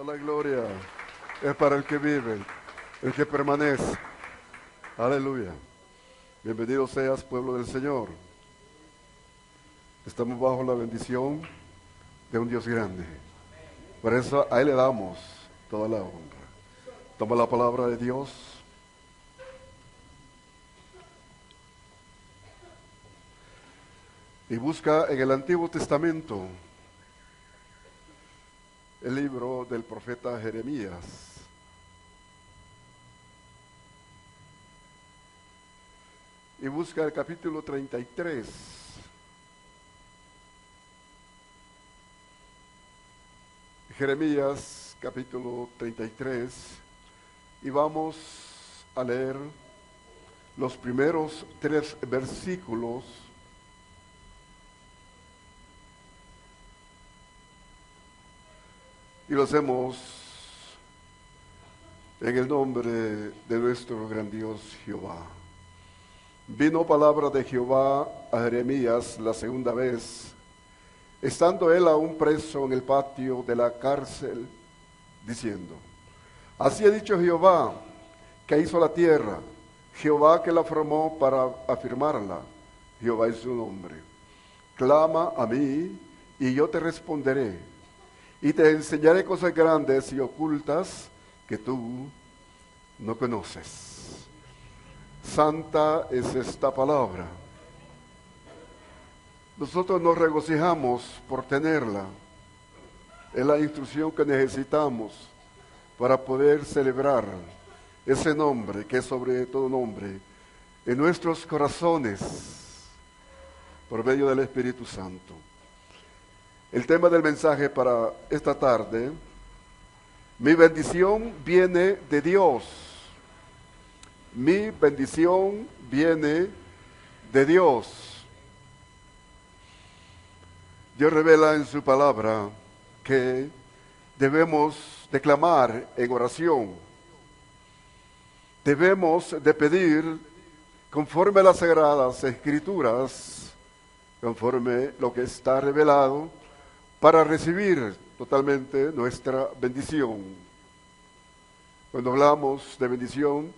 la gloria es para el que vive, el que permanece. Aleluya. Bienvenido seas, pueblo del Señor. Estamos bajo la bendición de un Dios grande. Por eso a Él le damos toda la honra. Toma la palabra de Dios. Y busca en el Antiguo Testamento el libro del profeta Jeremías. Y busca el capítulo 33. Jeremías, capítulo 33. Y vamos a leer los primeros 3 versículos. Y lo hacemos en el nombre de nuestro gran Dios Jehová. Vino palabra de Jehová a Jeremías la segunda vez, estando él aún preso en el patio de la cárcel, diciendo: Así ha dicho Jehová, que hizo la tierra, Jehová que la formó para afirmarla, Jehová es su nombre. Clama a mí, y yo te responderé, y te enseñaré cosas grandes y ocultas que tú no conoces. Santa es esta palabra. Nosotros nos regocijamos por tenerla. Es la instrucción que necesitamos para poder celebrar ese nombre que es sobre todo nombre en nuestros corazones por medio del Espíritu Santo. El tema del mensaje para esta tarde: mi bendición viene de Dios. Mi bendición viene de Dios. Dios revela en su palabra que debemos de clamar en oración. Debemos de pedir conforme a las Sagradas Escrituras, conforme lo que está revelado, para recibir totalmente nuestra bendición. Cuando hablamos de bendición,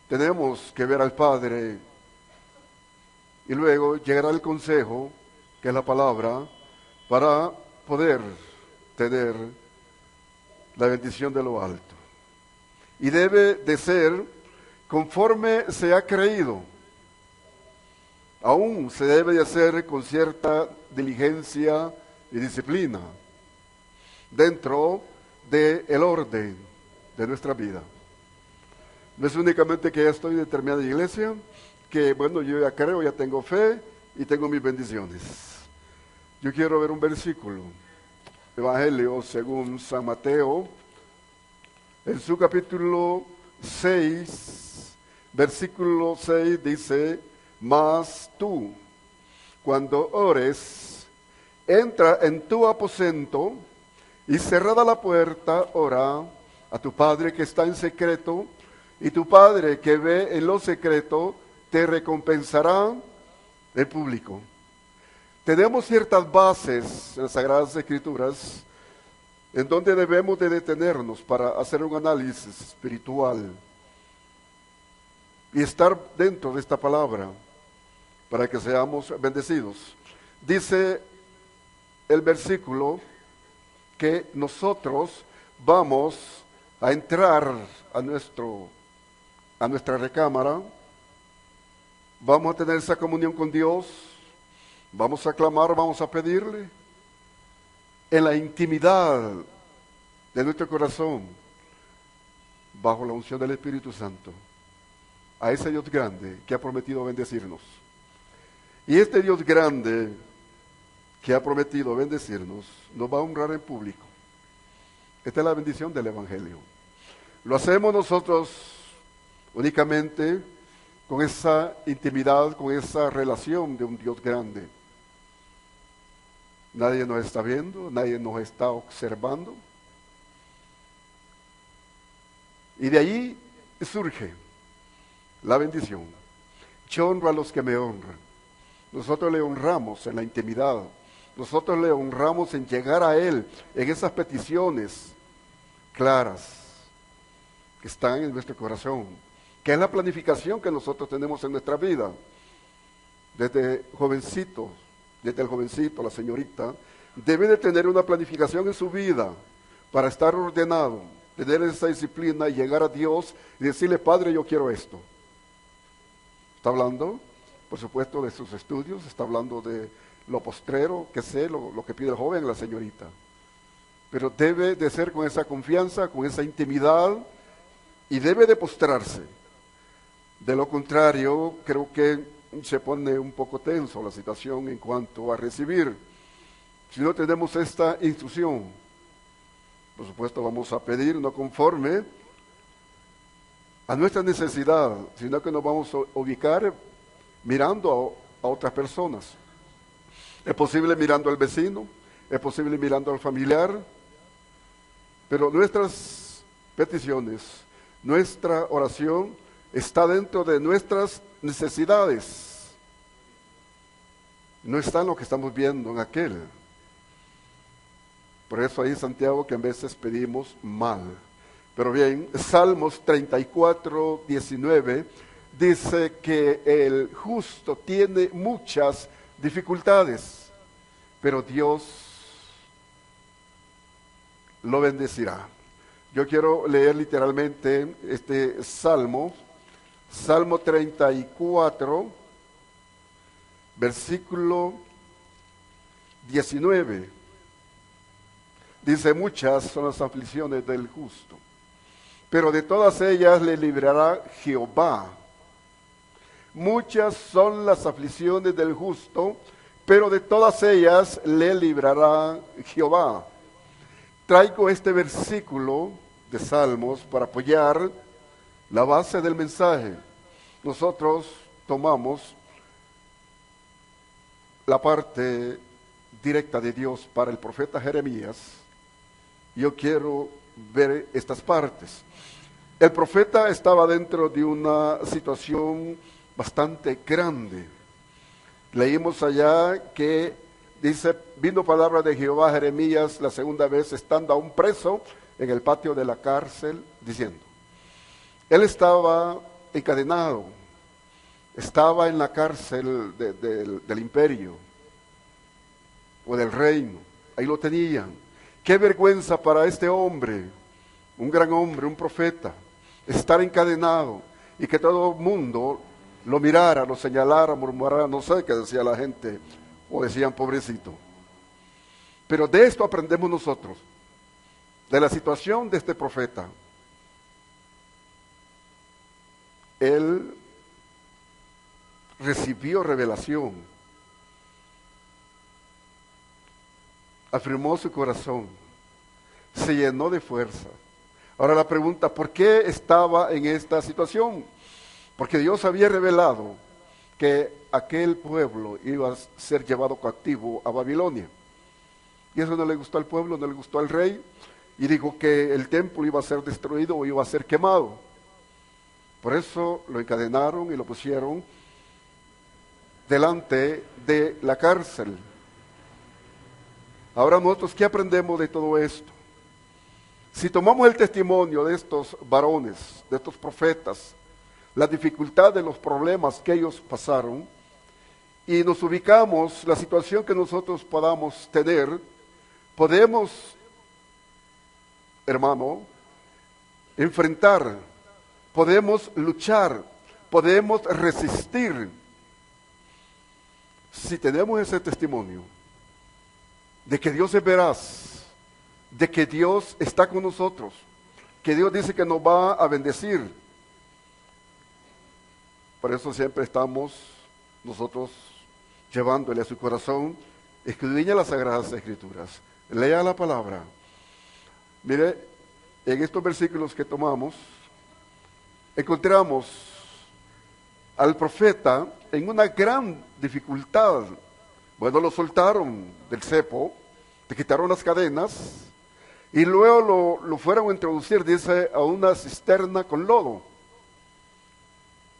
tenemos que ver al Padre y luego llegar al consejo, que es la palabra, para poder tener la bendición de lo alto. Y debe de ser conforme se ha creído. Aún se debe de hacer con cierta diligencia y disciplina dentro del orden de nuestra vida. No es únicamente que ya estoy en determinada iglesia, que bueno, yo ya creo, ya tengo fe y tengo mis bendiciones. Yo quiero ver un versículo, Evangelio según San Mateo, en su capítulo 6, versículo 6 dice: Mas tú, cuando ores, entra en tu aposento y cerrada la puerta, ora a tu Padre que está en secreto, y tu Padre que ve en lo secreto te recompensará en público. Tenemos ciertas bases en las Sagradas Escrituras en donde debemos de detenernos para hacer un análisis espiritual y estar dentro de esta palabra para que seamos bendecidos. Dice el versículo que nosotros vamos a entrar a nuestra recámara, vamos a tener esa comunión con Dios, vamos a clamar, vamos a pedirle en la intimidad de nuestro corazón, bajo la unción del Espíritu Santo, a ese Dios grande que ha prometido bendecirnos. Y este Dios grande que ha prometido bendecirnos nos va a honrar en público. Esta es la bendición del Evangelio. Lo hacemos nosotros únicamente con esa intimidad, con esa relación de un Dios grande. Nadie nos está viendo, nadie nos está observando. Y de allí surge la bendición. Yo honro a los que me honran. Nosotros le honramos en la intimidad. Nosotros le honramos en llegar a Él, en esas peticiones claras que están en nuestro corazón, que es la planificación que nosotros tenemos en nuestra vida. Desde el jovencito, la señorita, debe de tener una planificación en su vida para estar ordenado, tener esa disciplina y llegar a Dios y decirle, Padre, yo quiero esto. Está hablando, por supuesto, de sus estudios, está hablando de lo postrero, que sé, lo que pide el joven, la señorita. Pero debe de ser con esa confianza, con esa intimidad, y debe de postrarse. De lo contrario, creo que se pone un poco tenso la situación en cuanto a recibir. Si no tenemos esta instrucción, por supuesto vamos a pedir no conforme a nuestra necesidad, sino que nos vamos a ubicar mirando a otras personas. Es posible mirando al vecino, es posible mirando al familiar, pero nuestras peticiones, nuestra oración está dentro de nuestras necesidades. No está en lo que estamos viendo en aquel. Por eso ahí Santiago que a veces pedimos mal. Pero bien, Salmos 34, 19 dice que el justo tiene muchas dificultades, pero Dios lo bendecirá. Yo quiero leer literalmente este Salmo 34, versículo 19. Dice, muchas son las aflicciones del justo, pero de todas ellas le librará Jehová. Muchas son las aflicciones del justo, pero de todas ellas le librará Jehová. Traigo este versículo de Salmos para apoyar la base del mensaje. Nosotros tomamos la parte directa de Dios para el profeta Jeremías. Yo quiero ver estas partes. El profeta estaba dentro de una situación bastante grande. Leímos allá que dice, vino palabra de Jehová a Jeremías la segunda vez, estando aún preso en el patio de la cárcel, diciendo, él estaba encadenado, estaba en la cárcel del imperio o del reino, ahí lo tenían. Qué vergüenza para este hombre, un gran hombre, un profeta, estar encadenado y que todo el mundo lo mirara, lo señalara, murmurara, no sé qué decía la gente, o decían pobrecito. Pero de esto aprendemos nosotros, de la situación de este profeta. Él recibió revelación, afirmó su corazón, se llenó de fuerza. Ahora la pregunta, ¿por qué estaba en esta situación? Porque Dios había revelado que aquel pueblo iba a ser llevado cautivo a Babilonia. Y eso no le gustó al pueblo, no le gustó al rey, y dijo que el templo iba a ser destruido o iba a ser quemado. Por eso lo encadenaron y lo pusieron delante de la cárcel. Ahora nosotros, ¿qué aprendemos de todo esto? Si tomamos el testimonio de estos varones, de estos profetas, la dificultad de los problemas que ellos pasaron, y nos ubicamos la situación que nosotros podamos tener, podemos, hermano, enfrentar, podemos luchar, podemos resistir, si tenemos ese testimonio de que Dios es veraz, de que Dios está con nosotros, que Dios dice que nos va a bendecir. Por eso siempre estamos nosotros llevándole a su corazón, escudriñe las Sagradas Escrituras, lea la palabra. Mire, en estos versículos que tomamos, encontramos al profeta en una gran dificultad. Bueno, lo soltaron del cepo, le quitaron las cadenas, y luego lo fueron a introducir, dice, a una cisterna con lodo.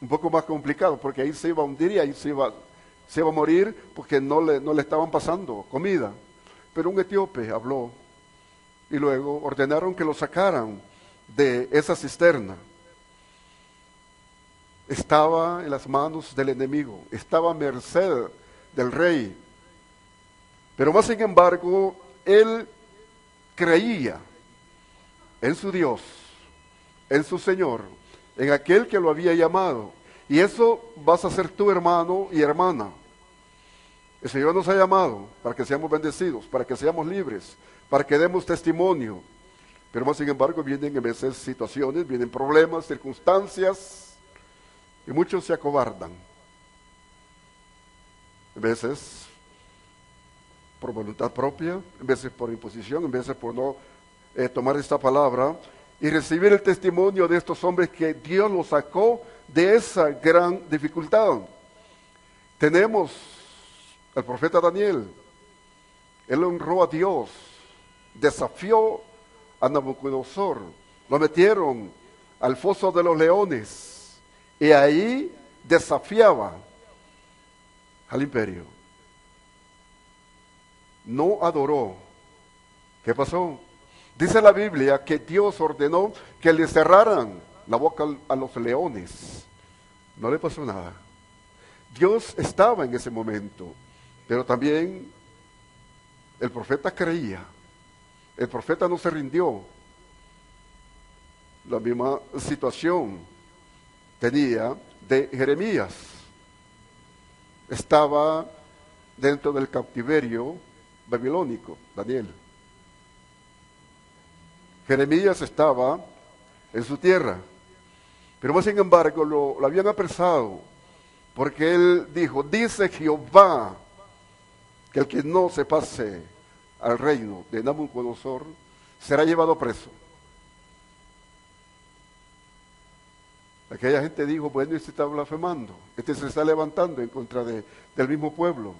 Un poco más complicado, porque ahí se iba a hundir y ahí se iba a morir, porque no le estaban pasando comida. Pero un etíope habló y luego ordenaron que lo sacaran de esa cisterna. Estaba en las manos del enemigo, estaba a merced del rey. Pero más sin embargo, él creía en su Dios, en su Señor, en aquel que lo había llamado. Y eso vas a ser tú, hermano y hermana. El Señor nos ha llamado para que seamos bendecidos, para que seamos libres, para que demos testimonio. Pero más sin embargo vienen a veces situaciones, vienen problemas, circunstancias, y muchos se acobardan. A veces por voluntad propia, a veces por imposición, a veces por no tomar esta palabra y recibir el testimonio de estos hombres que Dios los sacó de esa gran dificultad. Tenemos al profeta Daniel. Él honró a Dios, desafió a Nabucodonosor, lo metieron al foso de los leones y ahí desafiaba al imperio. No adoró. ¿Qué pasó? Dice la Biblia que Dios ordenó que le cerraran la boca a los leones. No le pasó nada. Dios estaba en ese momento, pero también el profeta creía. El profeta no se rindió. La misma situación tenía de Jeremías. Estaba dentro del cautiverio babilónico, Daniel. Jeremías estaba en su tierra, pero más sin embargo lo habían apresado, porque él dijo, dice Jehová, que el que no se pase al reino de Nabucodonosor será llevado preso. Aquella gente dijo, bueno, este está blasfemando, este se está levantando en contra del mismo pueblo,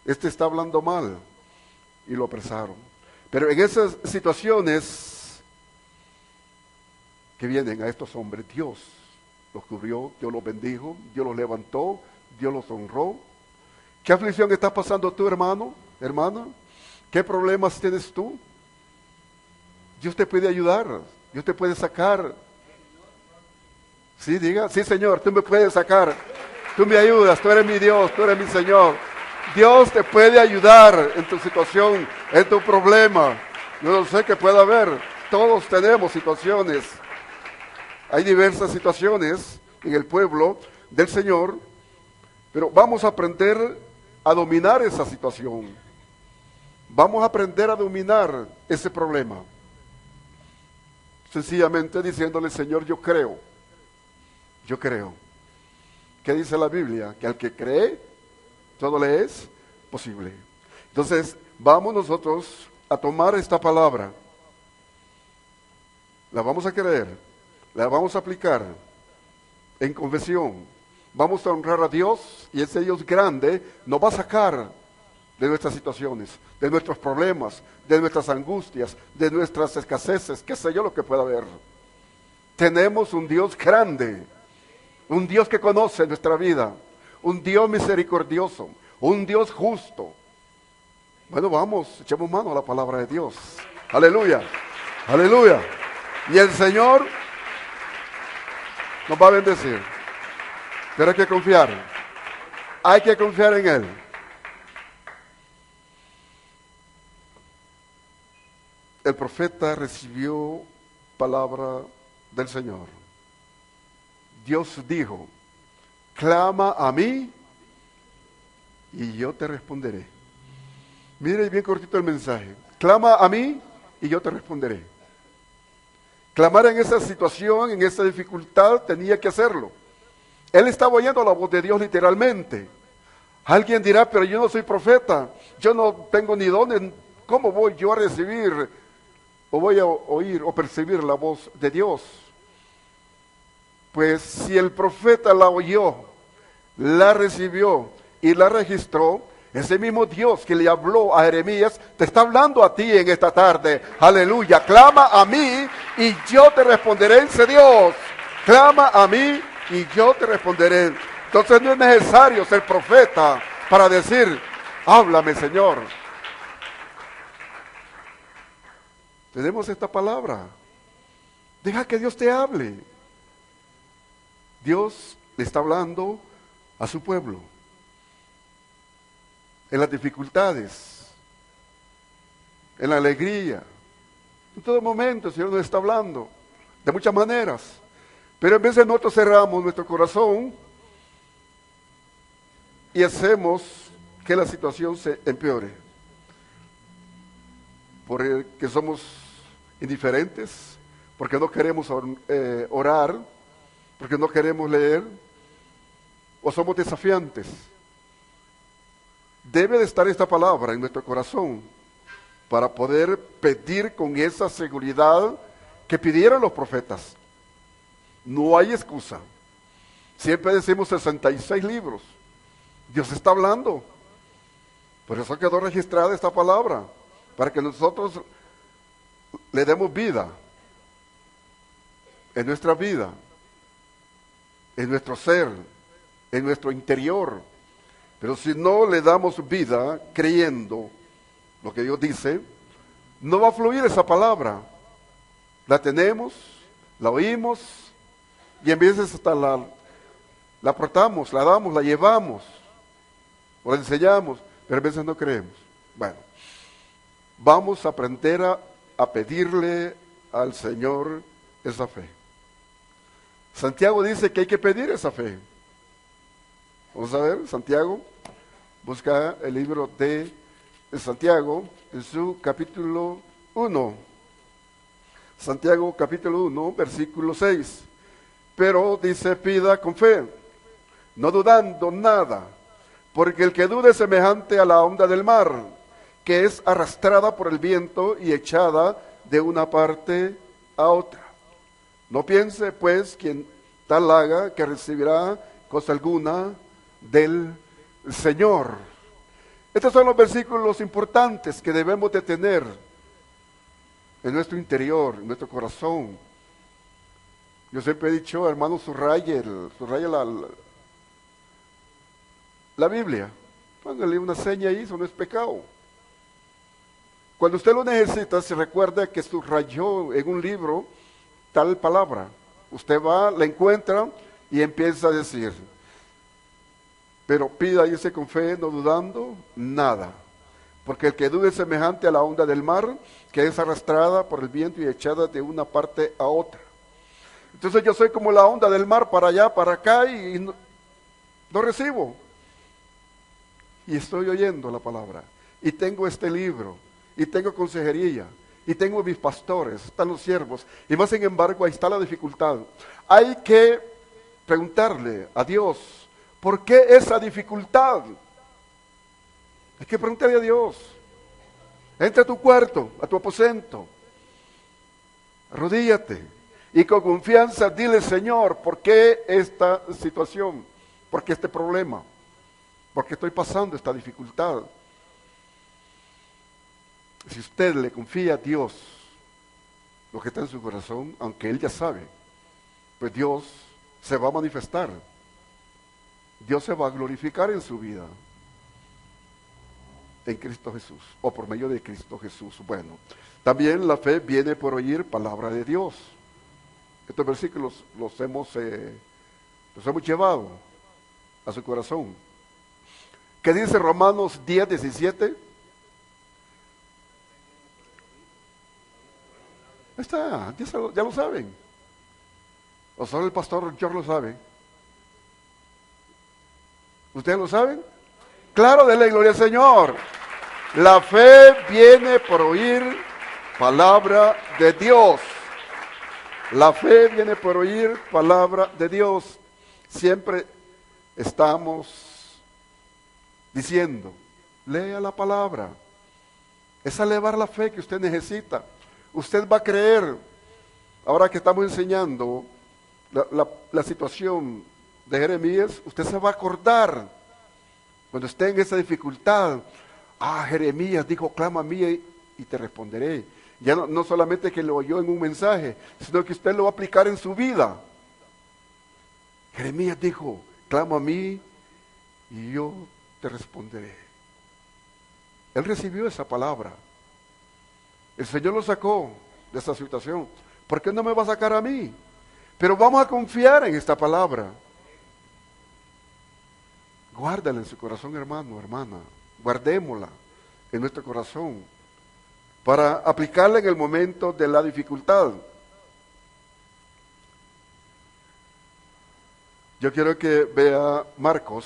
este está hablando mal, y lo apresaron. Pero en esas situaciones que vienen a estos hombres, Dios los cubrió, Dios los bendijo, Dios los levantó, Dios los honró. ¿Qué aflicción estás pasando tú, hermano, hermana? ¿Qué problemas tienes tú? Dios te puede ayudar, Dios te puede sacar. Sí, diga, sí, Señor, tú me puedes sacar, tú me ayudas, tú eres mi Dios, tú eres mi Señor. Dios te puede ayudar en tu situación, en tu problema. Yo no sé qué pueda haber, todos tenemos situaciones. Hay diversas situaciones en el pueblo del Señor, pero vamos a aprender a dominar esa situación. Vamos a aprender a dominar ese problema. Sencillamente diciéndole, Señor, yo creo. Yo creo. ¿Qué dice la Biblia? Que al que cree, todo le es posible. Entonces, vamos nosotros a tomar esta palabra. La vamos a creer, la vamos a aplicar en confesión. Vamos a honrar a Dios y ese Dios grande nos va a sacar de nuestras situaciones, de nuestros problemas, de nuestras angustias, de nuestras escaseces, qué sé yo lo que pueda haber. Tenemos un Dios grande, un Dios que conoce nuestra vida, un Dios misericordioso, un Dios justo. Bueno, vamos, echemos mano a la palabra de Dios. Aleluya, aleluya. Y el Señor nos va a bendecir. Pero hay que confiar en Él. El profeta recibió palabra del Señor. Dios dijo, clama a mí y yo te responderé. Mire bien cortito el mensaje. Clama a mí y yo te responderé. Clamar en esa situación, en esa dificultad, tenía que hacerlo. Él estaba oyendo la voz de Dios literalmente. Alguien dirá, pero yo no soy profeta, yo no tengo ni dones, ¿cómo voy yo a recibir o voy a oír o percibir la voz de Dios? Pues si el profeta la oyó, la recibió y la registró, ese mismo Dios que le habló a Jeremías, te está hablando a ti en esta tarde. Aleluya, clama a mí y yo te responderé, dice Dios. Clama a mí y yo te responderé. Entonces no es necesario ser profeta para decir, háblame, Señor. Tenemos esta palabra. Deja que Dios te hable. Dios le está hablando a su pueblo. En las dificultades, en la alegría, en todo momento el Señor nos está hablando, de muchas maneras. Pero en vez de nosotros cerramos nuestro corazón y hacemos que la situación se empeore, porque somos indiferentes, porque no queremos orar, porque no queremos leer, o somos desafiantes. Debe de estar esta palabra en nuestro corazón para poder pedir con esa seguridad que pidieron los profetas. No hay excusa. Siempre decimos 66 libros. Dios está hablando. Por eso quedó registrada esta palabra, para que nosotros le demos vida en nuestra vida, en nuestro ser, en nuestro interior. Pero si no le damos vida creyendo lo que Dios dice, no va a fluir esa palabra. La tenemos, la oímos, y en veces hasta la aportamos, la damos, la llevamos, o la enseñamos, pero a veces no creemos. Bueno, vamos a aprender a pedirle al Señor esa fe. Santiago dice que hay que pedir esa fe. Vamos a ver, Santiago, busca el libro de Santiago en su capítulo 1. Santiago capítulo 1, versículo 6. Pero dice, pida con fe, no dudando nada, porque el que dude es semejante a la onda del mar, que es arrastrada por el viento y echada de una parte a otra. No piense, pues, quien tal haga, que recibirá cosa alguna del Señor. Estos son los versículos importantes que debemos de tener en nuestro interior, en nuestro corazón. Yo siempre he dicho, hermano, subraye la Biblia. Póngale una seña ahí, eso no es pecado. Cuando usted lo necesita, se recuerda que subrayó en un libro tal palabra. Usted va, la encuentra y empieza a decir. Pero pida, dice, con fe, no dudando nada. Porque el que dude es semejante a la onda del mar, que es arrastrada por el viento y echada de una parte a otra. Entonces yo soy como la onda del mar, para allá, para acá, y no recibo. Y estoy oyendo la palabra. Y tengo este libro. Y tengo consejería. Y tengo mis pastores, están los siervos. Y más sin embargo, ahí está la dificultad. Hay que preguntarle a Dios, ¿por qué esa dificultad? Hay que preguntarle a Dios. Entra a tu cuarto, a tu aposento. Arrodíllate. Y con confianza dile, Señor, ¿por qué esta situación? ¿Por qué este problema? ¿Por qué estoy pasando esta dificultad? Si usted le confía a Dios lo que está en su corazón, aunque Él ya sabe, pues Dios se va a manifestar. Dios se va a glorificar en su vida. En Cristo Jesús, o por medio de Cristo Jesús. Bueno, también la fe viene por oír palabra de Dios. Estos versículos los hemos llevado a su corazón. ¿Qué dice Romanos 10, 17? Está, ya lo saben. O solo el pastor George lo sabe. ¿Ustedes lo saben? Claro, denle gloria al Señor. La fe viene por oír palabra de Dios. La fe viene por oír palabra de Dios. Siempre estamos diciendo, lea la palabra. Es elevar la fe que usted necesita. Usted va a creer. Ahora que estamos enseñando la situación de Jeremías, usted se va a acordar cuando esté en esa dificultad. Jeremías dijo, clama a mí y te responderé. Ya no solamente que lo oyó en un mensaje, sino que usted lo va a aplicar en su vida. Jeremías dijo, clama a mí y yo te responderé. Él recibió esa palabra. El Señor lo sacó de esta situación. ¿Por qué no me va a sacar a mí? Pero vamos a confiar en esta palabra. Guárdala en su corazón, hermano, hermana. Guardémosla en nuestro corazón para aplicarla en el momento de la dificultad. Yo quiero que vea Marcos.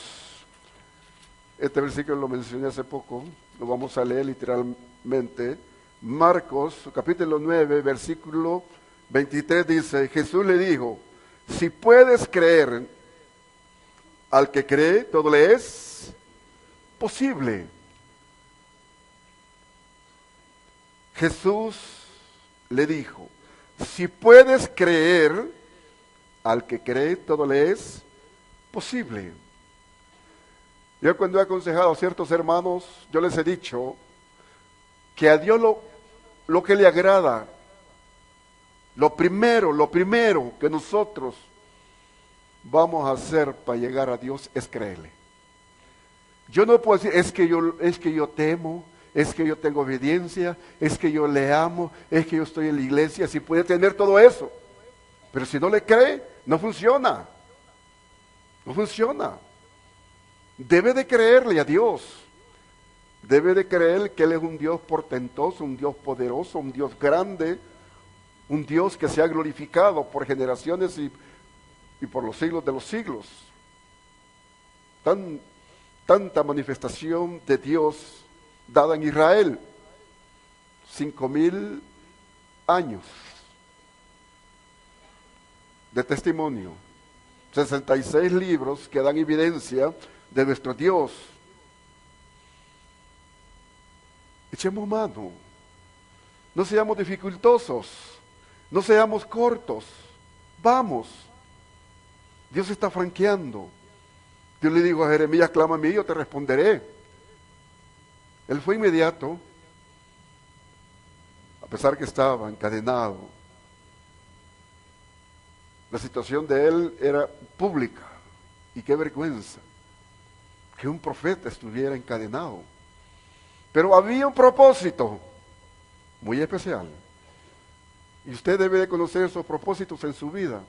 Este versículo lo mencioné hace poco, lo vamos a leer literalmente. Marcos, capítulo 9, versículo 23 dice, Jesús le dijo, si puedes creer, al que cree, todo le es posible. Jesús le dijo, si puedes creer, al que cree, todo le es posible. Yo cuando he aconsejado a ciertos hermanos, yo les he dicho que a Dios lo que le agrada, lo primero que nosotros vamos a hacer para llegar a Dios es creerle. Yo no puedo decir, es que yo temo, es que yo tengo obediencia, es que yo le amo, es que yo estoy en la iglesia, si puede tener todo eso. Pero si no le cree, no funciona. No funciona. Debe de creerle a Dios. Debe de creer que Él es un Dios portentoso, un Dios poderoso, un Dios grande, un Dios que se ha glorificado por generaciones y por los siglos de los siglos. Tanta manifestación de Dios dada en Israel. 5,000 años de testimonio. 66 libros que dan evidencia de nuestro Dios. Echemos mano. No seamos dificultosos. No seamos cortos. Vamos. Dios está franqueando. Dios le dijo a Jeremías, clama a mí y yo te responderé. Él fue inmediato, a pesar que estaba encadenado. La situación de él era pública. Y qué vergüenza que un profeta estuviera encadenado. Pero había un propósito muy especial. Y usted debe de conocer esos propósitos en su vida.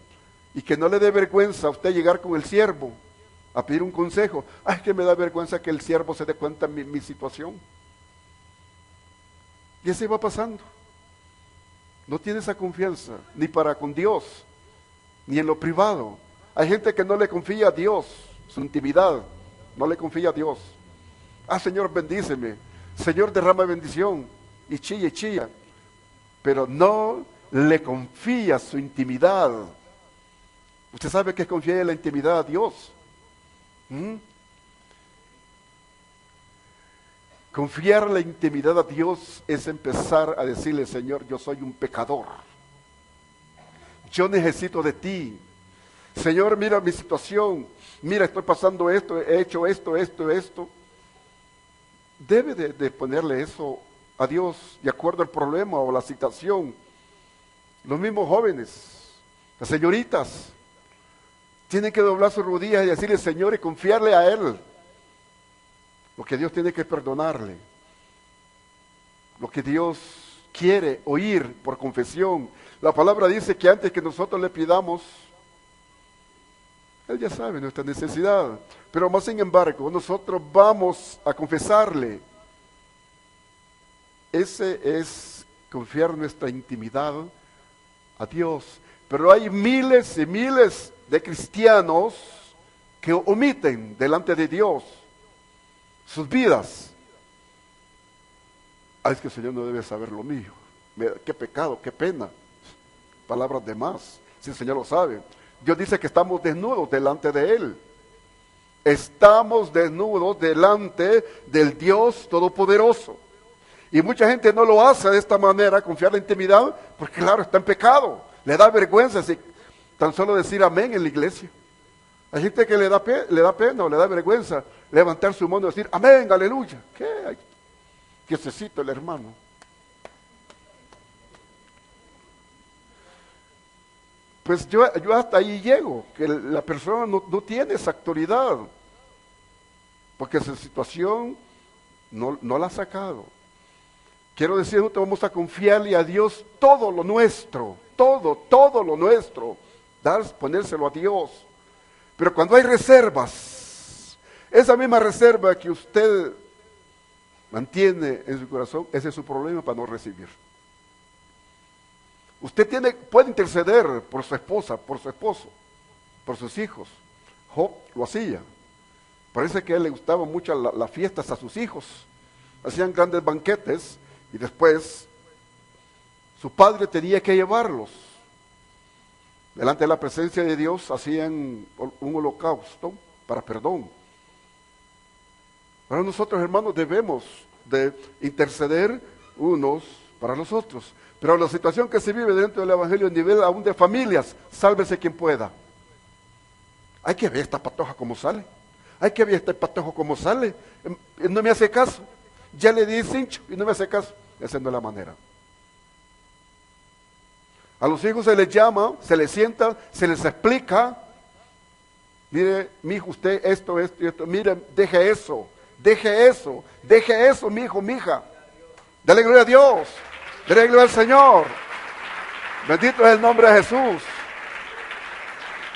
Y que no le dé vergüenza a usted llegar con el siervo a pedir un consejo. Ay, es que me da vergüenza que el siervo se dé cuenta de mi situación. Y así va pasando. No tiene esa confianza, ni para con Dios, ni en lo privado. Hay gente que no le confía a Dios, su intimidad, no le confía a Dios. Ah, Señor, bendíceme. Señor, derrama bendición. Y chilla. Pero no le confía su intimidad. ¿Usted sabe qué es confiar en la intimidad a Dios? Confiar la intimidad a Dios es empezar a decirle, Señor, yo soy un pecador. Yo necesito de ti. Señor, mira mi situación. Mira, estoy pasando esto, he hecho esto. Debe de ponerle eso a Dios de acuerdo al problema o la situación. Los mismos jóvenes, las señoritas, tienen que doblar sus rodillas y decirle, Señor, y confiarle a Él. Lo que Dios tiene que perdonarle. Lo que Dios quiere oír por confesión. La palabra dice que antes que nosotros le pidamos, Él ya sabe nuestra necesidad. Pero más sin embargo, nosotros vamos a confesarle. Ese es confiar nuestra intimidad a Dios. Pero hay miles y miles de cristianos que omiten delante de Dios sus vidas. Ah, es que el Señor no debe saber lo mío. Qué pecado, qué pena. Palabras de más, si el Señor lo sabe. Dios dice que estamos desnudos delante de Él. Estamos desnudos delante del Dios Todopoderoso. Y mucha gente no lo hace de esta manera, confiar en la intimidad, porque claro, está en pecado. Le da vergüenza si tan solo decir amén en la iglesia. Hay gente que le da pena o le da vergüenza levantar su mano y decir amén, aleluya. ¿Qué? Quietecito el hermano. Pues yo hasta ahí llego, que la persona no tiene esa autoridad, porque su situación no la ha sacado. Quiero decir, nosotros vamos a confiarle a Dios todo lo nuestro, todo lo nuestro, ponérselo a Dios. Pero cuando hay reservas, esa misma reserva que usted mantiene en su corazón, ese es su problema para no recibir. Usted puede interceder por su esposa, por su esposo, por sus hijos. Job lo hacía. Parece que a él le gustaban mucho las fiestas a sus hijos. Hacían grandes banquetes y después su padre tenía que llevarlos. Delante de la presencia de Dios hacían un holocausto para perdón. Ahora nosotros, hermanos, debemos de interceder unos para los otros. Pero la situación que se vive dentro del Evangelio a nivel aún de familias, sálvese quien pueda. Hay que ver esta patoja como sale. Hay que ver este patojo como sale. No me hace caso. Ya le di cincho y no me hace caso. Esa no es la manera. A los hijos se les llama, se les sienta, se les explica. Mire, mi hijo, usted esto y esto. Mire, deje eso, mi hijo, mi hija. Dale gloria a Dios. Dale gloria al Señor. Bendito es el nombre de Jesús.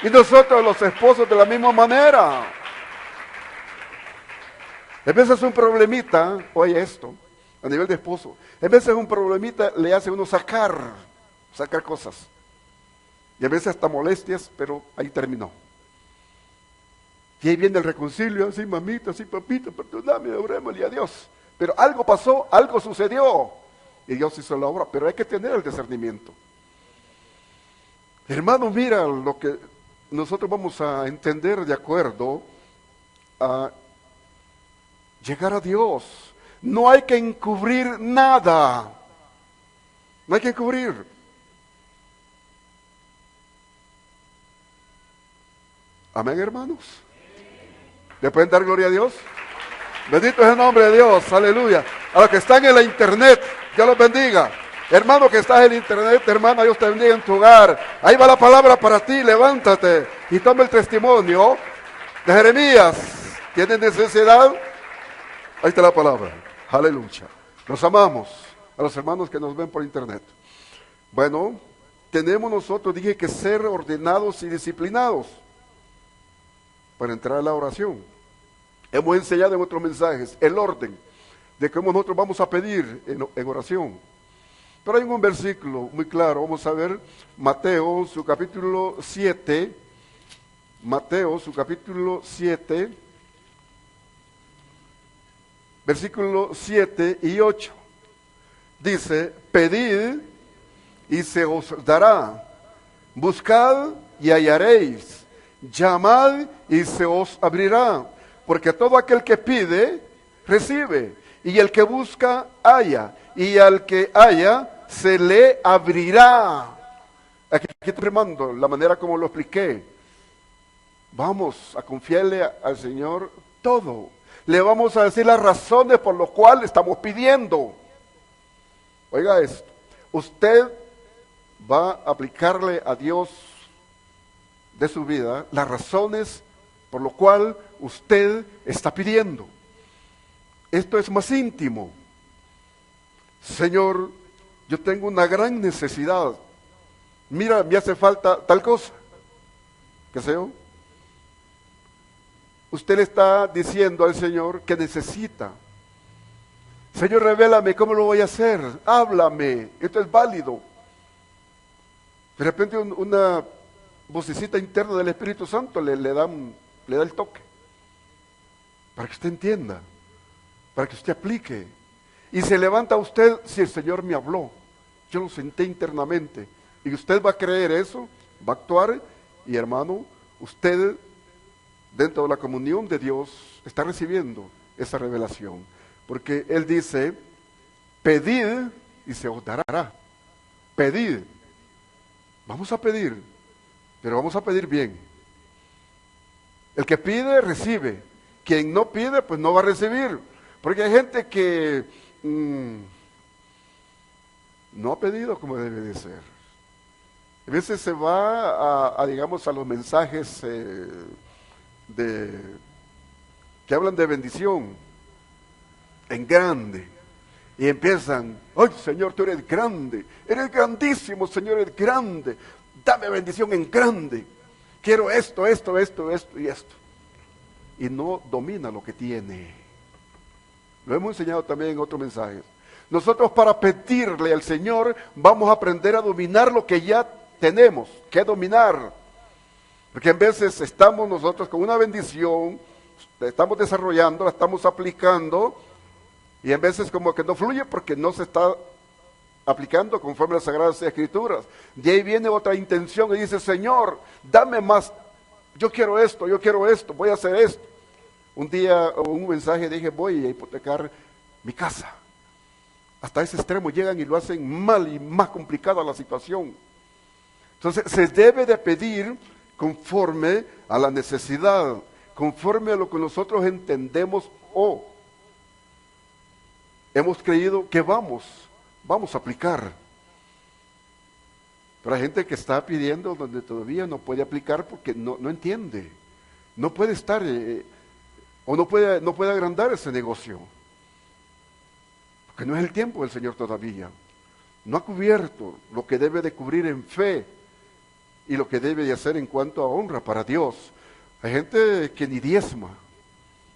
Y nosotros los esposos de la misma manera. En veces un problemita, oye esto, a nivel de esposo, en veces un problemita le hace a uno sacar cosas. Y a veces hasta molestias, pero ahí terminó. Y ahí viene el reconcilio, así mamita, así papito, perdóname, orémosle a Dios. Pero algo pasó, algo sucedió. Y Dios hizo la obra, pero hay que tener el discernimiento. Hermano, mira lo que nosotros vamos a entender de acuerdo a llegar a Dios. No hay que encubrir nada. No hay que encubrir. Amén, hermanos. ¿Le pueden dar gloria a Dios? Bendito es el nombre de Dios, aleluya. A los que están en la internet, Dios los bendiga. Hermano que estás en internet, hermana, Dios te bendiga en tu hogar. Ahí va la palabra para ti, levántate y toma el testimonio de Jeremías. ¿Tienes necesidad? Ahí está la palabra, aleluya. Los amamos, a los hermanos que nos ven por internet. Bueno, tenemos nosotros, dije, que ser ordenados y disciplinados para entrar a la oración. Hemos enseñado en otros mensajes el orden de cómo nosotros vamos a pedir en oración. Pero hay un versículo muy claro, vamos a ver Mateo, su capítulo 7, Mateo, su capítulo 7, versículos 7 y 8. Dice, pedid y se os dará, buscad y hallaréis, llamad y se os abrirá, porque todo aquel que pide, recibe, y el que busca, halla, y al que halla, se le abrirá. Aquí estoy remando la manera como lo expliqué. Vamos a confiarle al Señor todo. Le vamos a decir las razones por las cuales estamos pidiendo. Oiga esto, usted va a aplicarle a Dios de su vida las razones por lo cual usted está pidiendo. Esto es más íntimo. Señor, yo tengo una gran necesidad. Mira, me hace falta tal cosa. ¿Qué sé yo? Usted le está diciendo al Señor que necesita. Señor, revélame cómo lo voy a hacer. Háblame. Esto es válido. De repente una vocecita interna del Espíritu Santo le da el toque. Para que usted entienda. Para que usted aplique. Y se levanta usted, si el Señor me habló. Yo lo senté internamente. Y usted va a creer eso, va a actuar. Y hermano, usted dentro de la comunión de Dios está recibiendo esa revelación. Porque Él dice, pedid y se os dará. Pedid. Vamos a pedir, pero vamos a pedir bien. El que pide, recibe. Quien no pide, pues no va a recibir. Porque hay gente que no ha pedido como debe de ser. A veces se va digamos, a los mensajes que hablan de bendición en grande. Y empiezan, ¡ay, Señor, tú eres grande! Eres grandísimo, Señor, eres grande. Dame bendición en grande. Quiero esto, esto, esto, esto y esto. Y no domina lo que tiene. Lo hemos enseñado también en otros mensajes. Nosotros para pedirle al Señor vamos a aprender a dominar lo que ya tenemos que dominar. Porque en veces estamos nosotros con una bendición, la estamos desarrollando, la estamos aplicando, y en veces como que no fluye porque no se está aplicando conforme a las Sagradas Escrituras. De ahí viene otra intención y dice, Señor, dame más, yo quiero esto, voy a hacer esto. Un día, un mensaje, dije, voy a hipotecar mi casa. Hasta ese extremo llegan y lo hacen mal y más complicada la situación. Entonces, se debe de pedir conforme a la necesidad, conforme a lo que nosotros entendemos o hemos creído que vamos a aplicar. Pero hay gente que está pidiendo donde todavía no puede aplicar porque no entiende. No puede estar, o no puede agrandar ese negocio. Porque no es el tiempo del Señor todavía. No ha cubierto lo que debe de cubrir en fe y lo que debe de hacer en cuanto a honra para Dios. Hay gente que ni diezma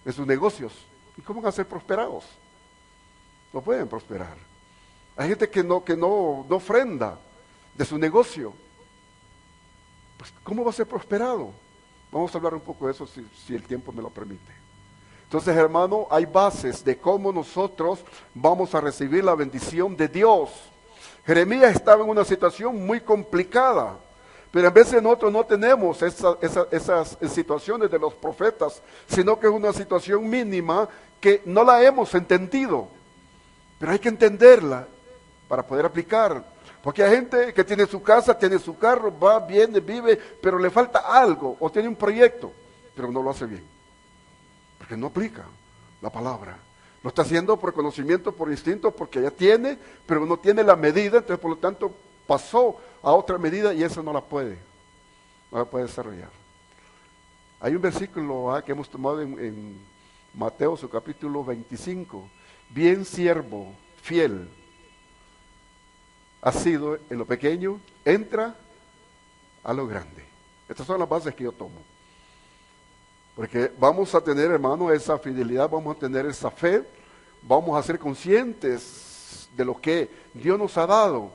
en sus negocios. ¿Y cómo van a ser prosperados? No pueden prosperar. Hay gente que no ofrenda de su negocio. Pues, ¿cómo va a ser prosperado? Vamos a hablar un poco de eso si el tiempo me lo permite. Entonces, hermano, hay bases de cómo nosotros vamos a recibir la bendición de Dios. Jeremías estaba en una situación muy complicada, pero en veces nosotros no tenemos esas situaciones de los profetas, sino que es una situación mínima que no la hemos entendido, pero hay que entenderla para poder aplicar. Porque hay gente que tiene su casa, tiene su carro, va, viene, vive, pero le falta algo, o tiene un proyecto, pero no lo hace bien. Porque no aplica la palabra. Lo está haciendo por conocimiento, por instinto, porque ya tiene, pero no tiene la medida, entonces por lo tanto pasó a otra medida y esa no la puede desarrollar. Hay un versículo que hemos tomado en Mateo, su capítulo 25. Bien siervo, fiel, ha sido en lo pequeño, entra a lo grande. Estas son las bases que yo tomo. Porque vamos a tener, hermano, esa fidelidad, vamos a tener esa fe, vamos a ser conscientes de lo que Dios nos ha dado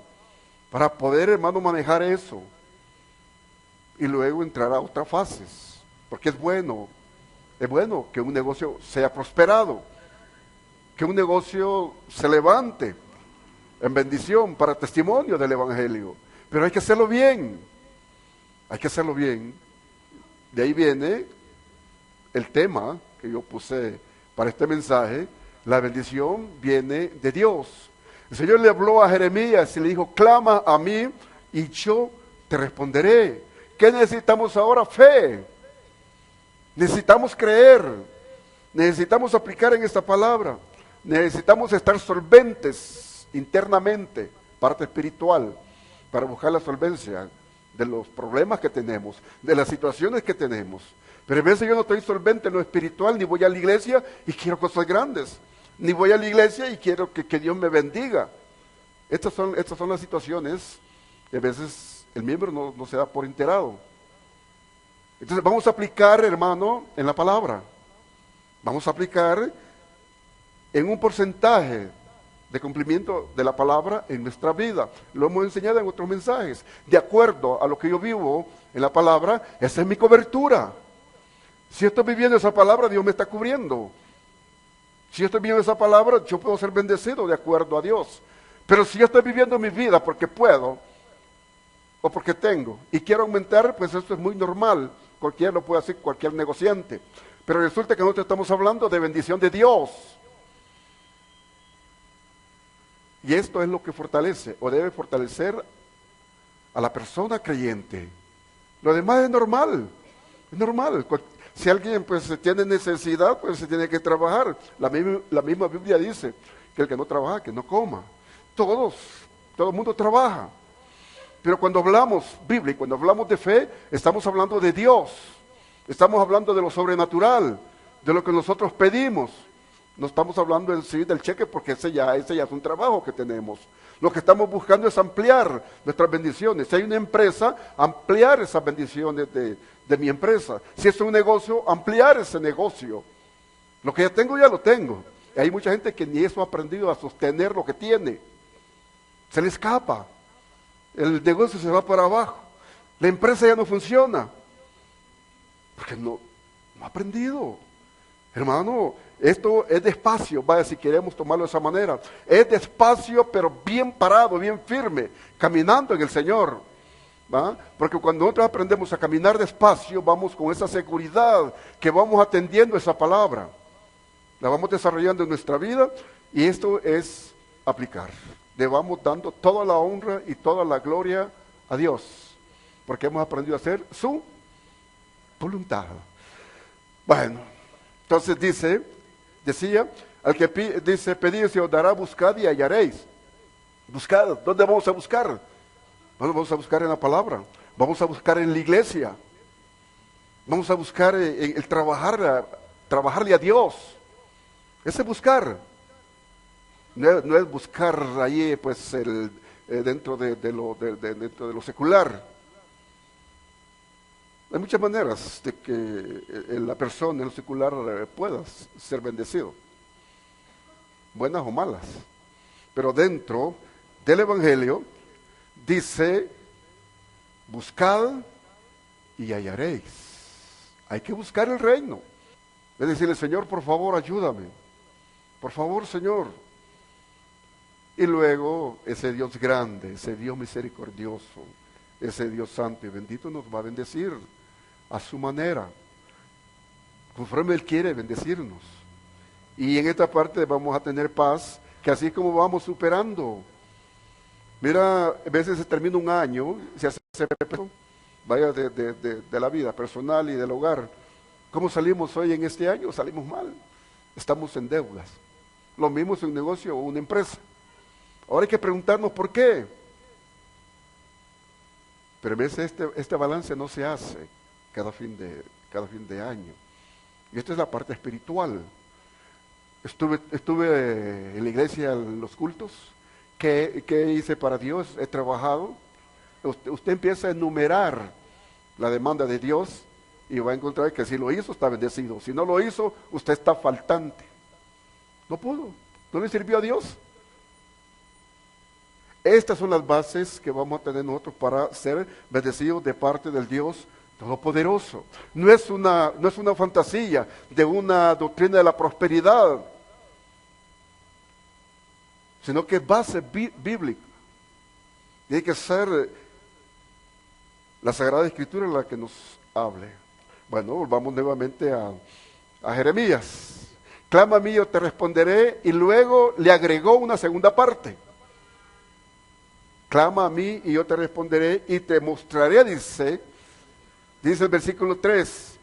para poder, hermano, manejar eso. Y luego entrar a otras fases. Porque es bueno que un negocio sea prosperado, que un negocio se levante en bendición para testimonio del Evangelio. Pero hay que hacerlo bien. Hay que hacerlo bien. De ahí viene el tema que yo puse para este mensaje. La bendición viene de Dios. El Señor le habló a Jeremías y le dijo, clama a mí y yo te responderé. ¿Qué necesitamos ahora? Fe. Necesitamos creer. Necesitamos aplicar en esta palabra. Necesitamos estar solventes internamente, parte espiritual, para buscar la solvencia de los problemas que tenemos, de las situaciones que tenemos. Pero a veces yo no estoy solvente en lo espiritual, ni voy a la iglesia y quiero cosas grandes, ni voy a la iglesia y quiero que Dios me bendiga. Estas son las situaciones que a veces el miembro no se da por enterado. Entonces vamos a aplicar, hermano, en la palabra. Vamos a aplicar en un porcentaje de cumplimiento de la palabra en nuestra vida. Lo hemos enseñado en otros mensajes. De acuerdo a lo que yo vivo en la palabra, esa es mi cobertura. Si yo estoy viviendo esa palabra, Dios me está cubriendo. Si yo estoy viviendo esa palabra, yo puedo ser bendecido de acuerdo a Dios. Pero si yo estoy viviendo mi vida porque puedo, o porque tengo, y quiero aumentar, pues esto es muy normal. Cualquiera lo puede hacer, cualquier negociante. Pero resulta que nosotros estamos hablando de bendición de Dios. Y esto es lo que fortalece, o debe fortalecer a la persona creyente. Lo demás es normal, es normal. Si alguien pues tiene necesidad, pues se tiene que trabajar. La misma Biblia dice que el que no trabaja, que no coma. Todo el mundo trabaja. Pero cuando hablamos Biblia y cuando hablamos de fe, estamos hablando de Dios. Estamos hablando de lo sobrenatural, de lo que nosotros pedimos. No estamos hablando en sí del cheque porque ese ya es un trabajo que tenemos. Lo que estamos buscando es ampliar nuestras bendiciones. Si hay una empresa, ampliar esas bendiciones de mi empresa. Si es un negocio, ampliar ese negocio. Lo que ya tengo, ya lo tengo. Y hay mucha gente que ni eso ha aprendido a sostener lo que tiene. Se le escapa. El negocio se va para abajo. La empresa ya no funciona. Porque no ha aprendido. Hermano, esto es despacio, vaya, si queremos tomarlo de esa manera. Es despacio, pero bien parado, bien firme, caminando en el Señor. ¿Va? Porque cuando nosotros aprendemos a caminar despacio, vamos con esa seguridad que vamos atendiendo esa palabra. La vamos desarrollando en nuestra vida y esto es aplicar. Le vamos dando toda la honra y toda la gloria a Dios, porque hemos aprendido a hacer su voluntad. Bueno, entonces decía, al que dice, pedid se os dará, buscad y hallaréis. Buscad, ¿dónde vamos a buscar? Bueno, vamos a buscar en la palabra, vamos a buscar en la iglesia, vamos a buscar en el trabajarle a Dios. Ese buscar, no es buscar ahí pues dentro de lo secular. Hay muchas maneras de que la persona en lo secular pueda ser bendecido, buenas o malas. Pero dentro del Evangelio dice, buscad y hallaréis. Hay que buscar el reino. Es decirle, Señor, por favor, ayúdame. Por favor, Señor. Y luego ese Dios grande, ese Dios misericordioso, ese Dios santo y bendito nos va a bendecir a su manera, conforme Él quiere bendecirnos. Y en esta parte vamos a tener paz, que así como vamos superando. Mira, a veces se termina un año, se hace vaya de la vida personal y del hogar. ¿Cómo salimos hoy en este año? Salimos mal, estamos en deudas. Lo mismo es un negocio o una empresa. Ahora hay que preguntarnos por qué. Pero a veces este balance no se hace cada fin de año. Y esta es la parte espiritual. Estuve en la iglesia en los cultos. ¿Qué hice para Dios? He trabajado. Usted empieza a enumerar la demanda de Dios y va a encontrar que si lo hizo está bendecido. Si no lo hizo, usted está faltante. No pudo, no le sirvió a Dios. Estas son las bases que vamos a tener nosotros para ser bendecidos de parte del Dios Todopoderoso. No es una fantasía de una doctrina de la prosperidad, sino que es base bíblica. Tiene que ser la Sagrada Escritura la que nos hable. Bueno, volvamos nuevamente a Jeremías. Clama a mí, yo te responderé, y luego le agregó una segunda parte. Clama a mí y yo te responderé y te mostraré, dice el versículo 3,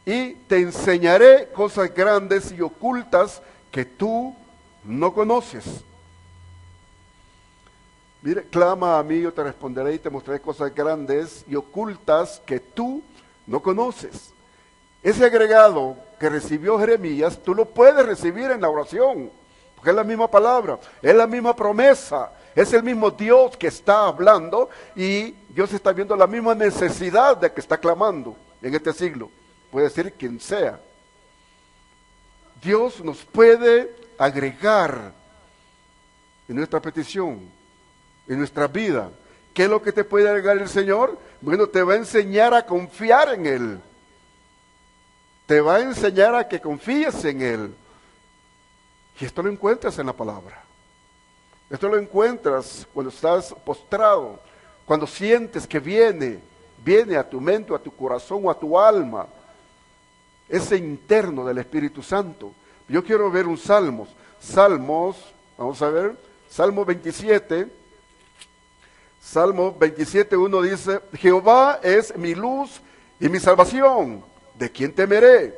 y te enseñaré cosas grandes y ocultas que tú no conoces. Mire, clama a mí, yo te responderé y te mostraré cosas grandes y ocultas que tú no conoces. Ese agregado que recibió Jeremías, tú lo puedes recibir en la oración, porque es la misma palabra, es la misma promesa, es el mismo Dios que está hablando y Dios está viendo la misma necesidad de que está clamando en este siglo. Puede ser quien sea. Dios nos puede agregar en nuestra petición, en nuestra vida. ¿Qué es lo que te puede agregar el Señor? Bueno, te va a enseñar a confiar en Él. Te va a enseñar a que confíes en Él. Y esto lo encuentras en la palabra. Esto lo encuentras cuando estás postrado, cuando sientes que viene a tu mente, a tu corazón o a tu alma, ese interno del Espíritu Santo. Yo quiero ver un Salmos, vamos a ver, Salmo 27, Salmo 27:1 dice, Jehová es mi luz y mi salvación, ¿de quién temeré?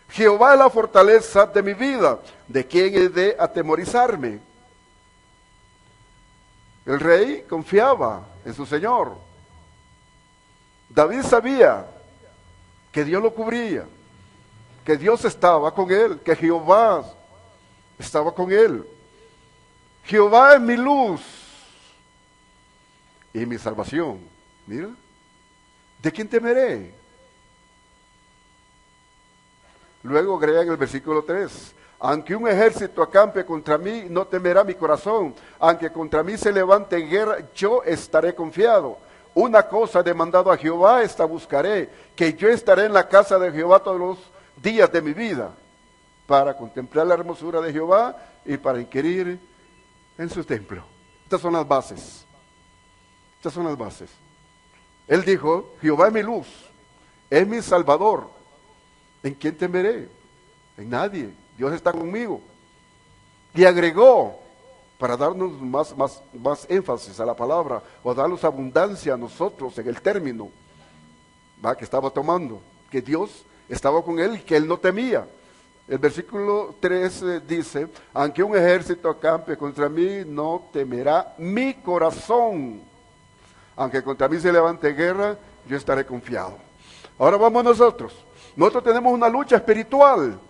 Jehová es la fortaleza de mi vida, ¿de quién he de atemorizarme? El rey confiaba en su Señor. David sabía que Dios lo cubría, que Dios estaba con él, que Jehová estaba con él. Jehová es mi luz y mi salvación. Mira, ¿de quién temeré? Luego agrega en el versículo 3, aunque un ejército acampe contra mí, no temerá mi corazón. Aunque contra mí se levante guerra, yo estaré confiado. Una cosa he demandado a Jehová, esta buscaré, que yo estaré en la casa de Jehová todos los días de mi vida, para contemplar la hermosura de Jehová y para inquirir en su templo. Estas son las bases. Estas son las bases. Él dijo, Jehová es mi luz, es mi salvador. ¿En quién temeré? En nadie. Dios está conmigo. Y agregó, para darnos más énfasis a la palabra, o darnos abundancia a nosotros en el término que estaba tomando, que Dios estaba con él y que él no temía. El versículo 13 dice, aunque un ejército acampe contra mí, no temerá mi corazón. Aunque contra mí se levante guerra, yo estaré confiado. Ahora vamos nosotros. Nosotros tenemos una lucha espiritual.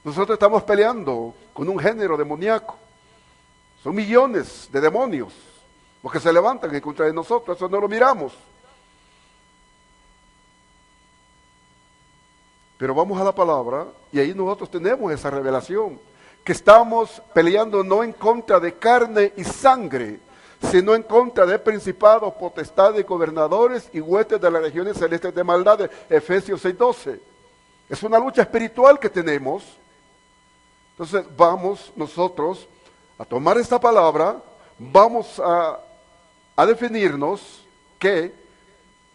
Nosotros estamos peleando con un género demoníaco. Son millones de demonios los que se levantan en contra de nosotros. Eso no lo miramos. Pero vamos a la palabra y ahí nosotros tenemos esa revelación. Que estamos peleando no en contra de carne y sangre, sino en contra de principados, potestades, gobernadores y huestes de las regiones celestes de maldad, Efesios 6:12. Es una lucha espiritual que tenemos. Entonces vamos nosotros a tomar esta palabra, vamos a definirnos que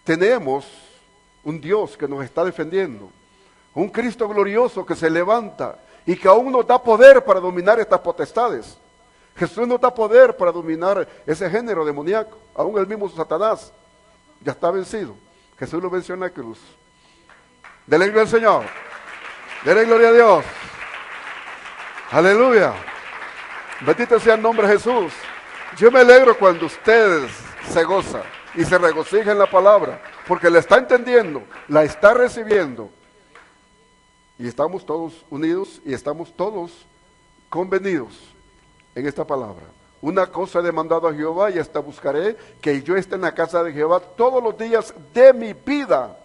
tenemos un Dios que nos está defendiendo, un Cristo glorioso que se levanta y que aún nos da poder para dominar estas potestades. Jesús nos da poder para dominar ese género demoníaco. Aún el mismo Satanás ya está vencido. Jesús lo venció en la cruz. Dele gloria al Señor. Dele gloria a Dios. Aleluya. Bendito sea el nombre de Jesús. Yo me alegro cuando usted se goza y se regocija en la palabra, porque la está entendiendo, la está recibiendo. Y estamos todos unidos y estamos todos convenidos en esta palabra. Una cosa he demandado a Jehová y esta buscaré, que yo esté en la casa de Jehová todos los días de mi vida.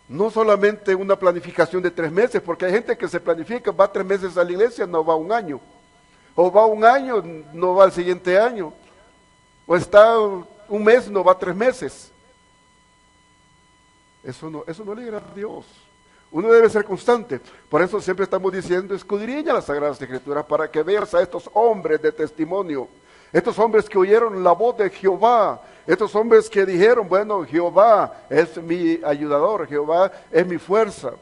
No solamente una planificación de 3 meses, porque hay gente que se planifica, va 3 meses a la iglesia, no va 1 año. O va 1 año, no va al siguiente año. O está 1 mes, no va 3 meses. Eso no alegra a Dios. Uno debe ser constante. Por eso siempre estamos diciendo, escudriña las Sagradas Escrituras para que veas a estos hombres de testimonio. Estos hombres que oyeron la voz de Jehová. Estos hombres que dijeron, bueno, Jehová es mi ayudador, Jehová es mi fuerza.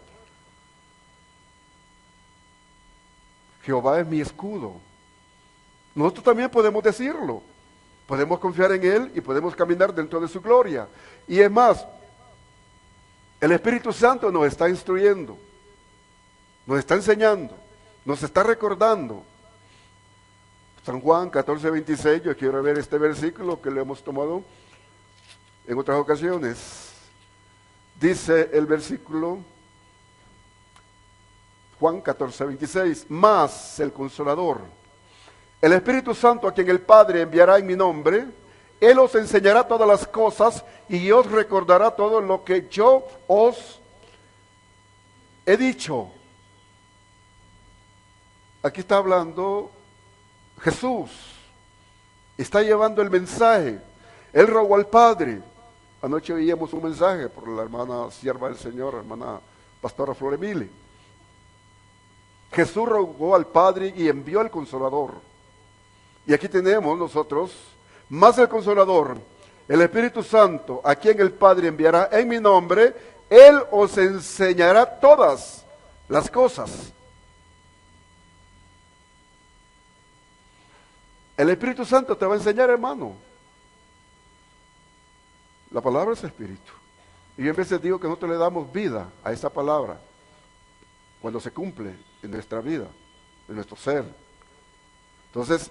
Jehová es mi escudo. Nosotros también podemos decirlo. Podemos confiar en Él y podemos caminar dentro de su gloria. Y es más, el Espíritu Santo nos está instruyendo, nos está enseñando, nos está recordando. San Juan 14:26, yo quiero ver este versículo que lo hemos tomado en otras ocasiones. Dice el versículo, Juan 14:26, mas el Consolador, el Espíritu Santo a quien el Padre enviará en mi nombre, Él os enseñará todas las cosas y os recordará todo lo que yo os he dicho. Aquí está hablando Jesús, está llevando el mensaje. Él rogó al Padre. Anoche oíamos un mensaje por la hermana sierva del Señor, hermana pastora Flor Emile. Jesús rogó al Padre y envió al Consolador. Y aquí tenemos nosotros, más el Consolador, el Espíritu Santo, a quien el Padre enviará en mi nombre, Él os enseñará todas las cosas. El Espíritu Santo te va a enseñar, hermano. La palabra es Espíritu. Y yo a veces digo que nosotros le damos vida a esa palabra cuando se cumple en nuestra vida, en nuestro ser. Entonces,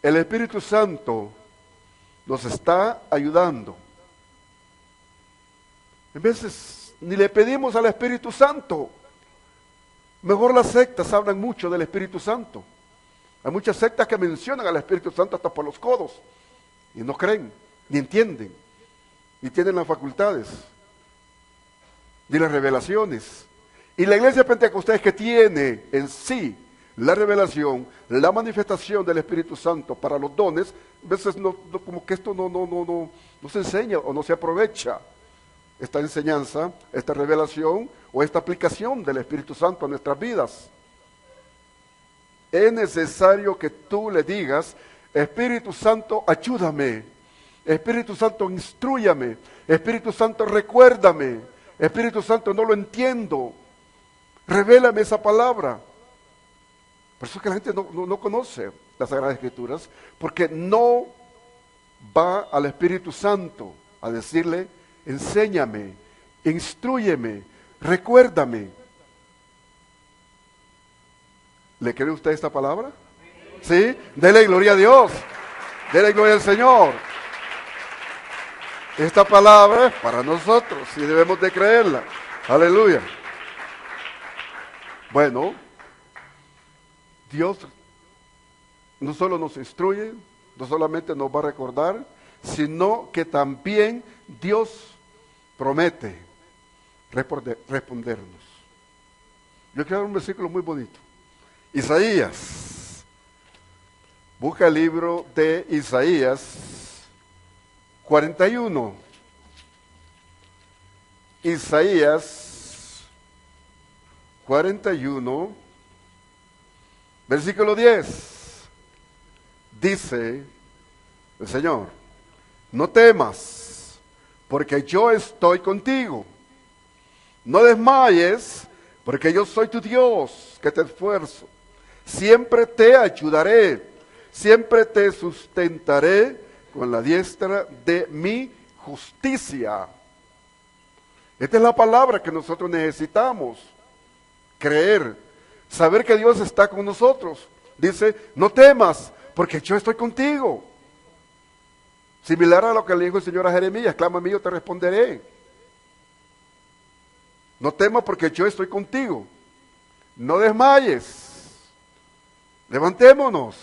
el Espíritu Santo nos está ayudando. En veces ni le pedimos al Espíritu Santo. Mejor las sectas hablan mucho del Espíritu Santo. Hay muchas sectas que mencionan al Espíritu Santo hasta por los codos. Y no creen, ni entienden, ni tienen las facultades, ni las revelaciones. Y la iglesia pentecostés, que tiene en sí la revelación, la manifestación del Espíritu Santo para los dones, a veces como que esto no se enseña o no se aprovecha. Esta enseñanza, esta revelación o esta aplicación del Espíritu Santo a nuestras vidas. Es necesario que tú le digas: Espíritu Santo, ayúdame. Espíritu Santo, instrúyame. Espíritu Santo, recuérdame. Espíritu Santo, no lo entiendo. Revélame esa palabra. Por eso es que la gente no conoce las Sagradas Escrituras, porque no va al Espíritu Santo a decirle: enséñame, instrúyeme, recuérdame. ¿Le cree usted esta palabra? ¿Sí? Dele gloria a Dios. Dele gloria al Señor. Esta palabra es para nosotros y debemos de creerla. Aleluya. Bueno, Dios no solo nos instruye, no solamente nos va a recordar, sino que también Dios promete respondernos. Yo quiero dar un versículo muy bonito. Isaías. Busca el libro de Isaías 41. Isaías 41, versículo 10. Dice el Señor: no temas, porque yo estoy contigo. No desmayes, porque yo soy tu Dios, que te esfuerzo. Siempre te ayudaré, siempre te sustentaré con la diestra de mi justicia. Esta es la palabra que nosotros necesitamos creer, saber que Dios está con nosotros. Dice: no temas, porque yo estoy contigo. Similar a lo que le dijo el Señor a Jeremías: clama a mí, yo te responderé. No temas, porque yo estoy contigo. No desmayes. Levantémonos.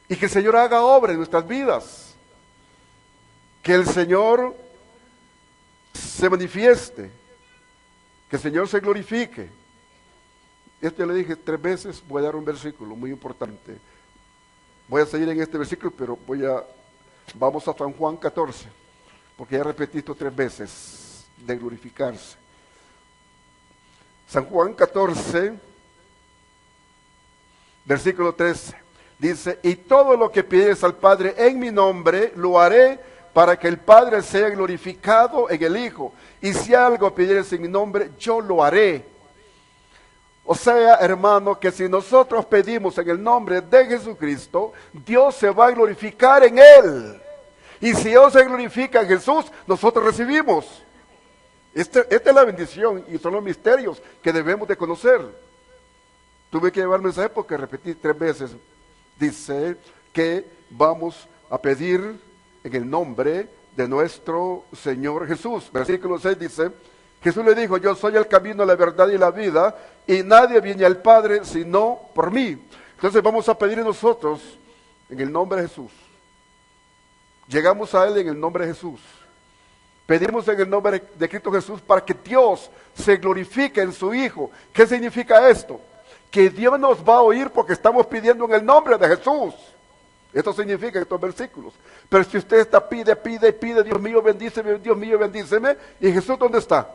Y que el Señor haga obra en nuestras vidas. Que el Señor se manifieste. Que el Señor se glorifique. Esto ya le dije 3 veces, voy a dar un versículo muy importante. Voy a seguir en este versículo, pero vamos a San Juan 14, porque ya repetí esto 3 veces, de glorificarse. San Juan 14, versículo 13, dice: y todo lo que pides al Padre en mi nombre, lo haré para que el Padre sea glorificado en el Hijo. Y si algo pidieres en mi nombre, yo lo haré. O sea, hermano, que si nosotros pedimos en el nombre de Jesucristo, Dios se va a glorificar en Él. Y si Dios se glorifica en Jesús, nosotros recibimos. Esta es la bendición y son los misterios que debemos de conocer. Tuve que llevarme esa época, repetí 3 veces. Dice que vamos a pedir en el nombre de nuestro Señor Jesús. Versículo 6 dice: Jesús le dijo: yo soy el camino, la verdad y la vida, y nadie viene al Padre sino por mí. Entonces vamos a pedir nosotros en el nombre de Jesús. Llegamos a Él en el nombre de Jesús. Pedimos en el nombre de Cristo Jesús para que Dios se glorifique en su Hijo. ¿Qué significa esto? Que Dios nos va a oír porque estamos pidiendo en el nombre de Jesús. Esto significa estos versículos. Pero si usted está pide, Dios mío bendíceme, ¿y Jesús dónde está?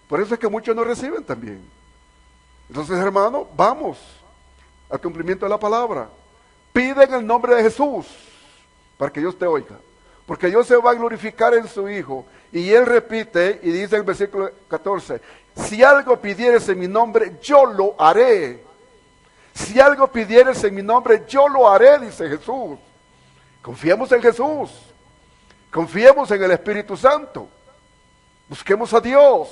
Por eso es que muchos no reciben también. Entonces, hermano, vamos al cumplimiento de la palabra. Pide en el nombre de Jesús para que Dios te oiga. Porque Dios se va a glorificar en su Hijo. Y Él repite y dice en el versículo 14: si algo pidieres en mi nombre, yo lo haré. Si algo pidieres en mi nombre, yo lo haré, dice Jesús. Confiemos en Jesús. Confiemos en el Espíritu Santo. Busquemos a Dios.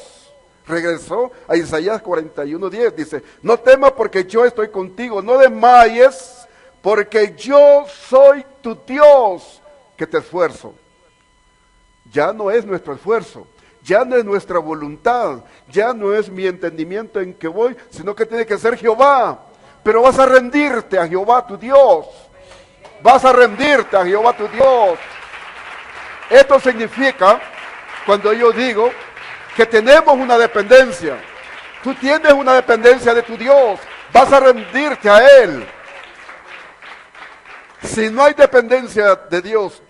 Regresó a Isaías 41:10. Dice: no temas, porque yo estoy contigo. No desmayes, porque yo soy tu Dios, que te esfuerzo. Ya no es nuestro esfuerzo. Ya no es nuestra voluntad, ya no es mi entendimiento en que voy, sino que tiene que ser Jehová. Pero vas a rendirte a Jehová tu Dios. Vas a rendirte a Jehová tu Dios. Esto significa, cuando yo digo que tenemos una dependencia, tú tienes una dependencia de tu Dios, vas a rendirte a Él. Si no hay dependencia de Dios,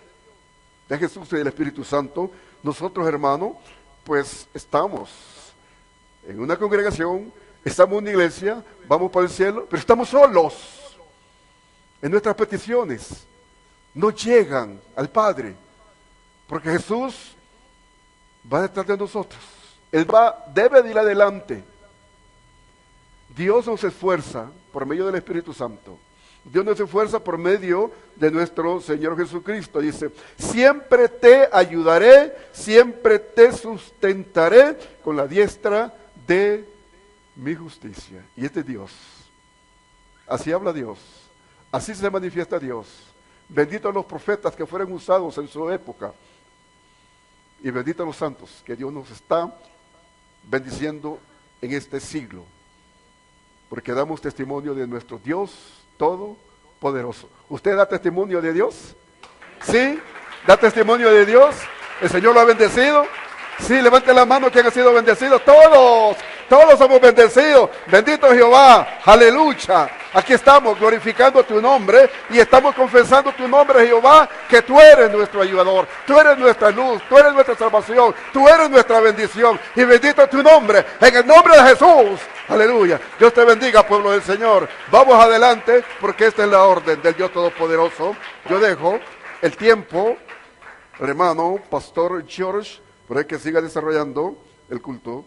de Jesús y del Espíritu Santo, nosotros, hermanos, pues estamos en una congregación, estamos en una iglesia, vamos para el cielo, pero estamos solos. En nuestras peticiones no llegan al Padre, porque Jesús va detrás de nosotros. Él debe de ir adelante. Dios nos esfuerza por medio del Espíritu Santo. Dios nos esfuerza por medio de nuestro Señor Jesucristo. Dice, siempre te ayudaré, siempre te sustentaré con la diestra de mi justicia. Y este es Dios. Así habla Dios. Así se manifiesta Dios. Benditos los profetas que fueron usados en su época. Y benditos los santos que Dios nos está bendiciendo en este siglo. Porque damos testimonio de nuestro Dios Todopoderoso. ¿Usted da testimonio de Dios? ¿Sí? ¿Da testimonio de Dios? ¿El Señor lo ha bendecido? Sí, levante la mano quien ha sido bendecido. Todos somos bendecidos. Bendito Jehová, aleluya. Aquí estamos glorificando tu nombre y estamos confesando tu nombre, Jehová, que tú eres nuestro ayudador, tú eres nuestra luz, tú eres nuestra salvación, tú eres nuestra bendición. Y bendito tu nombre, en el nombre de Jesús. Aleluya. Dios te bendiga, pueblo del Señor. Vamos adelante, porque esta es la orden del Dios Todopoderoso. Yo dejo el tiempo, hermano, Pastor George, para que siga desarrollando el culto.